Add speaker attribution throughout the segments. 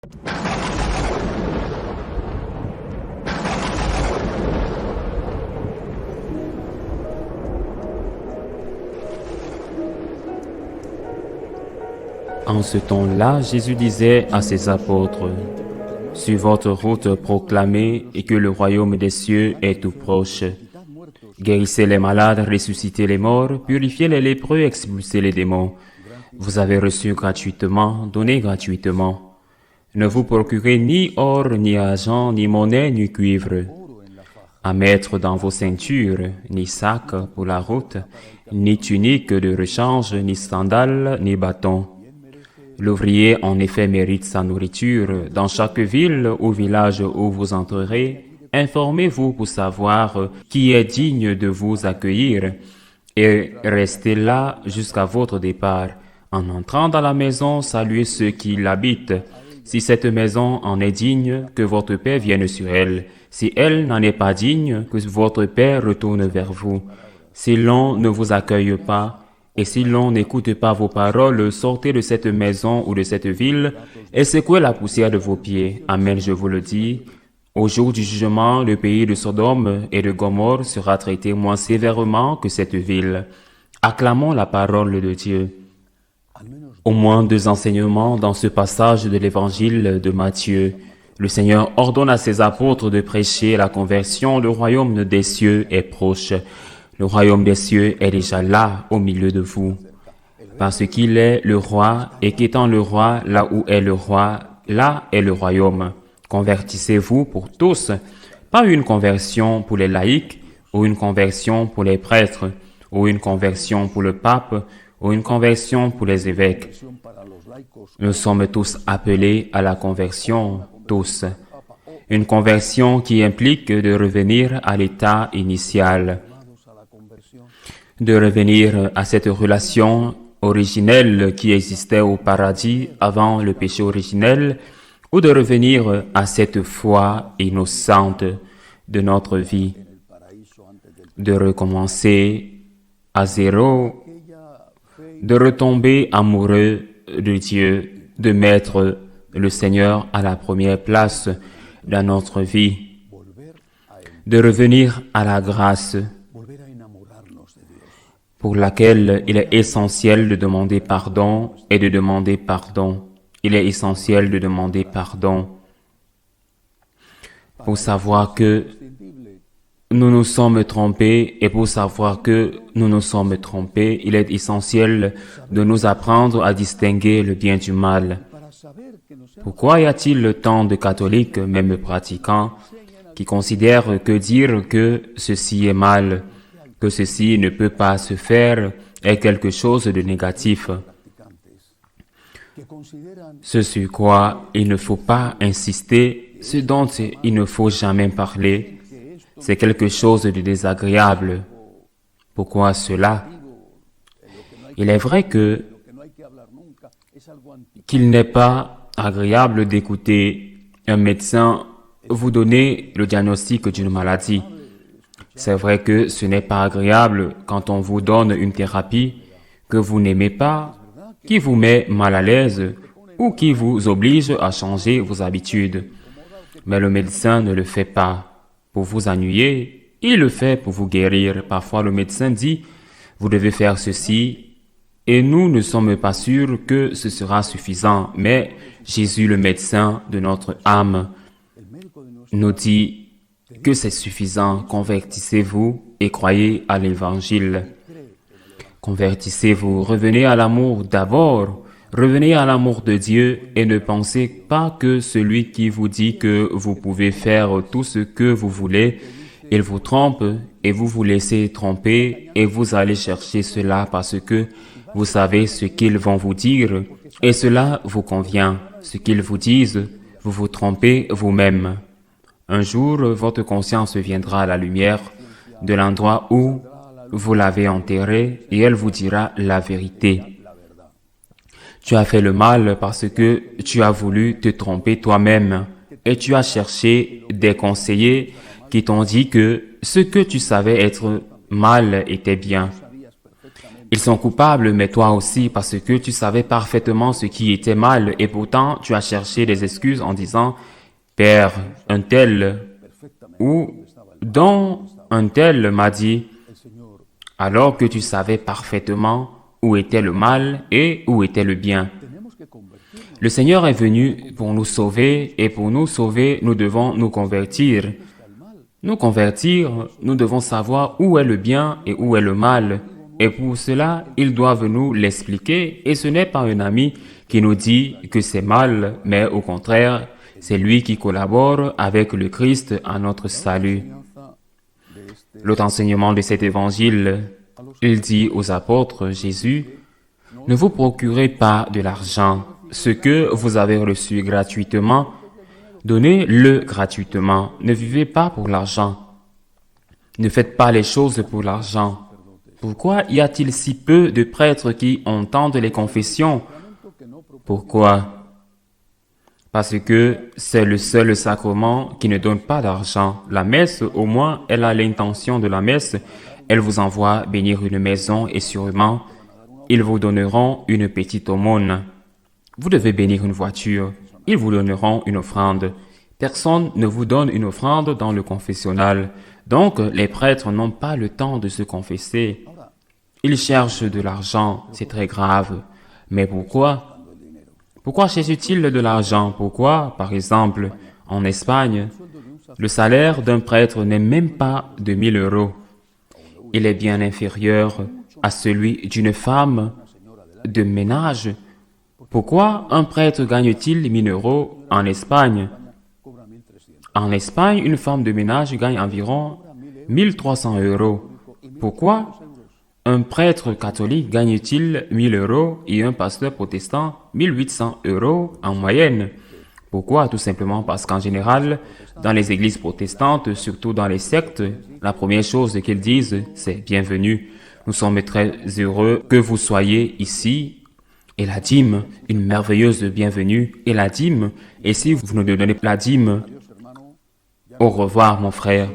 Speaker 1: En ce temps-là, Jésus disait à ses apôtres, « Sur votre route, proclamez et que le royaume des cieux est tout proche. Guérissez les malades, ressuscitez les morts, purifiez les lépreux, expulsez les démons. Vous avez reçu gratuitement, donnez gratuitement. Ne vous procurez ni or, ni argent, ni monnaie, ni cuivre à mettre dans vos ceintures, ni sac pour la route, ni tunique de rechange, ni sandales, ni bâton. L'ouvrier, en effet, mérite sa nourriture. Dans chaque ville ou village où vous entrerez, informez-vous pour savoir qui est digne de vous accueillir et restez là jusqu'à votre départ. En entrant dans la maison, saluez ceux qui l'habitent. Si cette maison en est digne, que votre paix vienne sur elle. Si elle n'en est pas digne, que votre paix retourne vers vous. Si l'on ne vous accueille pas, et si l'on n'écoute pas vos paroles, sortez de cette maison ou de cette ville et secouez la poussière de vos pieds. Amen, je vous le dis. Au jour du jugement, le pays de Sodome et de Gomorrhe sera traité moins sévèrement que cette ville. Acclamons la parole de Dieu. Au moins 2 enseignements dans ce passage de l'évangile de Matthieu. Le Seigneur ordonne à ses apôtres de prêcher la conversion. Le royaume des cieux est proche. Le royaume des cieux est déjà là, au milieu de vous. Parce qu'il est le roi, et qu'étant le roi, là où est le roi, là est le royaume. Convertissez-vous pour tous, pas une conversion pour les laïcs, ou une conversion pour les prêtres, ou une conversion pour le pape, ou une conversion pour les évêques. Nous sommes tous appelés à la conversion, tous. Une conversion qui implique de revenir à l'état initial, de revenir à cette relation originelle qui existait au paradis avant le péché originel, ou de revenir à cette foi innocente de notre vie, de recommencer à zéro, de retomber amoureux de Dieu, de mettre le Seigneur à la première place dans notre vie, de revenir à la grâce pour laquelle il est essentiel de demander pardon et de demander pardon. Il est essentiel de demander pardon pour savoir que nous nous sommes trompés et pour savoir que nous nous sommes trompés, il est essentiel de nous apprendre à distinguer le bien du mal. Pourquoi y a-t-il tant de catholiques, même pratiquants, qui considèrent que dire que ceci est mal, que ceci ne peut pas se faire, est quelque chose de négatif? Ce sur quoi il ne faut pas insister, ce dont il ne faut jamais parler, c'est quelque chose de désagréable. Pourquoi cela? Il est vrai qu'il n'est pas agréable d'écouter un médecin vous donner le diagnostic d'une maladie. C'est vrai que ce n'est pas agréable quand on vous donne une thérapie que vous n'aimez pas, qui vous met mal à l'aise ou qui vous oblige à changer vos habitudes. Mais le médecin ne le fait pas pour vous ennuyer, il le fait pour vous guérir. Parfois le médecin dit « vous devez faire ceci » et nous ne sommes pas sûrs que ce sera suffisant. Mais Jésus, le médecin de notre âme, nous dit que c'est suffisant. Convertissez-vous et croyez à l'Évangile. Convertissez-vous, revenez à l'amour d'abord, revenez à l'amour de Dieu et ne pensez pas que celui qui vous dit que vous pouvez faire tout ce que vous voulez, il vous trompe et vous vous laissez tromper et vous allez chercher cela parce que vous savez ce qu'ils vont vous dire et cela vous convient. Ce qu'ils vous disent, vous vous trompez vous-même. Un jour, votre conscience viendra à la lumière de l'endroit où vous l'avez enterré et elle vous dira la vérité. Tu as fait le mal parce que tu as voulu te tromper toi-même et tu as cherché des conseillers qui t'ont dit que ce que tu savais être mal était bien. Ils sont coupables, mais toi aussi, parce que tu savais parfaitement ce qui était mal, et pourtant tu as cherché des excuses en disant, Père, un tel ou dont un tel m'a dit, alors que tu savais parfaitement où était le mal et où était le bien. Le Seigneur est venu pour nous sauver, et pour nous sauver, nous devons nous convertir. Nous convertir, nous devons savoir où est le bien et où est le mal. Et pour cela, ils doivent nous l'expliquer, et ce n'est pas un ami qui nous dit que c'est mal, mais au contraire, c'est lui qui collabore avec le Christ à notre salut. L'autre enseignement de cet évangile, il dit aux apôtres, Jésus, ne vous procurez pas de l'argent. Ce que vous avez reçu gratuitement, donnez-le gratuitement. Ne vivez pas pour l'argent. Ne faites pas les choses pour l'argent. Pourquoi y a-t-il si peu de prêtres qui entendent les confessions? Pourquoi? Parce que c'est le seul sacrement qui ne donne pas d'argent. La messe, au moins, elle a l'intention de la messe. Elle vous envoie bénir une maison et sûrement, ils vous donneront une petite aumône. Vous devez bénir une voiture. Ils vous donneront une offrande. Personne ne vous donne une offrande dans le confessionnal. Donc, les prêtres n'ont pas le temps de se confesser. Ils cherchent de l'argent, c'est très grave. Mais pourquoi? Pourquoi cherchent-ils de l'argent? Pourquoi, par exemple, en Espagne, le salaire d'un prêtre n'est même pas de 1000 euros. Il est bien inférieur à celui d'une femme de ménage. Pourquoi un prêtre gagne-t-il 1000 euros en Espagne? En Espagne, une femme de ménage gagne environ 1300 euros. Pourquoi un prêtre catholique gagne-t-il 1000 euros et un pasteur protestant 1800 euros en moyenne? Pourquoi? Tout simplement parce qu'en général, dans les églises protestantes, surtout dans les sectes, la première chose qu'ils disent, c'est « Bienvenue, nous sommes très heureux que vous soyez ici ». Et la dîme, une merveilleuse bienvenue, et la dîme, et si vous ne donnez pas la dîme, au revoir mon frère,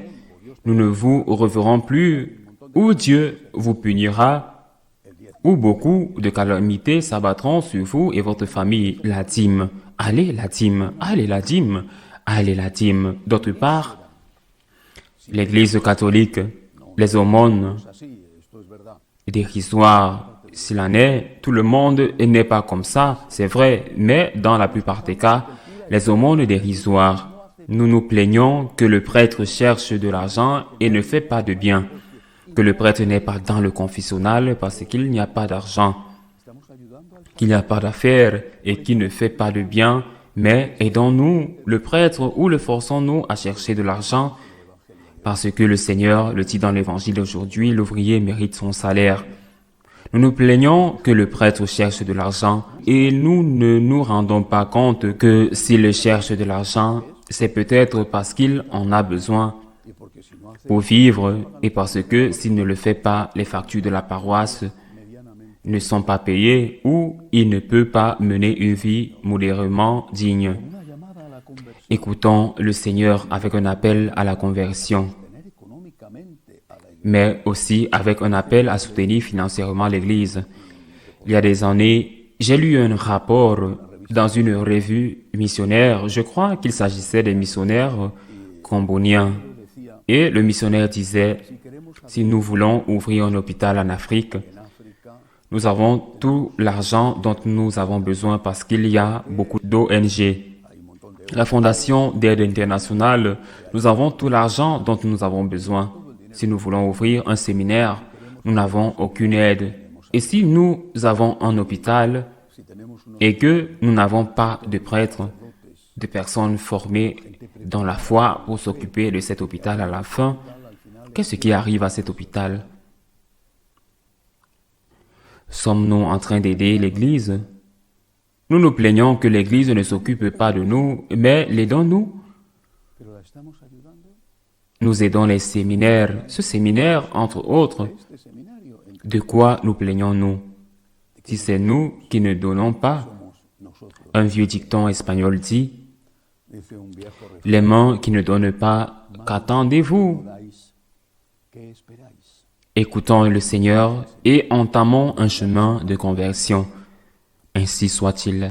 Speaker 1: nous ne vous reverrons plus, ou Dieu vous punira, ou beaucoup de calamités s'abattront sur vous et votre famille. La dîme, allez la dîme, allez la dîme, allez la dîme. D'autre part, l'Église catholique, les aumônes, dérisoires, s'il en est, tout le monde n'est pas comme ça, c'est vrai, mais dans la plupart des cas, les aumônes dérisoires. Nous nous plaignons que le prêtre cherche de l'argent et ne fait pas de bien, que le prêtre n'est pas dans le confessionnal parce qu'il n'y a pas d'argent, qu'il n'y a pas d'affaires et qu'il ne fait pas de bien, mais aidons-nous, le prêtre, ou le forçons-nous à chercher de l'argent, parce que le Seigneur le dit dans l'évangile d'aujourd'hui, l'ouvrier mérite son salaire. Nous nous plaignons que le prêtre cherche de l'argent et nous ne nous rendons pas compte que s'il cherche de l'argent, c'est peut-être parce qu'il en a besoin pour vivre et parce que s'il ne le fait pas, les factures de la paroisse ne sont pas payées ou il ne peut pas mener une vie modérément digne. Écoutons le Seigneur avec un appel à la conversion, mais aussi avec un appel à soutenir financièrement l'Église. Il y a des années, j'ai lu un rapport dans une revue missionnaire. Je crois qu'il s'agissait des missionnaires comboniens. Et le missionnaire disait, si nous voulons ouvrir un hôpital en Afrique, nous avons tout l'argent dont nous avons besoin parce qu'il y a beaucoup d'ONG. La Fondation d'aide internationale, nous avons tout l'argent dont nous avons besoin. Si nous voulons ouvrir un séminaire, nous n'avons aucune aide. Et si nous avons un hôpital et que nous n'avons pas de prêtres, de personnes formées dans la foi pour s'occuper de cet hôpital à la fin, qu'est-ce qui arrive à cet hôpital? Sommes-nous en train d'aider l'Église? Nous nous plaignons que l'Église ne s'occupe pas de nous, mais l'aidons-nous? Nous aidons les séminaires. Ce séminaire, entre autres, de quoi nous plaignons-nous? Si c'est nous qui ne donnons pas, un vieux dicton espagnol dit, les mains qui ne donnent pas, qu'attendez-vous? Écoutons le Seigneur et entamons un chemin de conversion. Ainsi soit-il.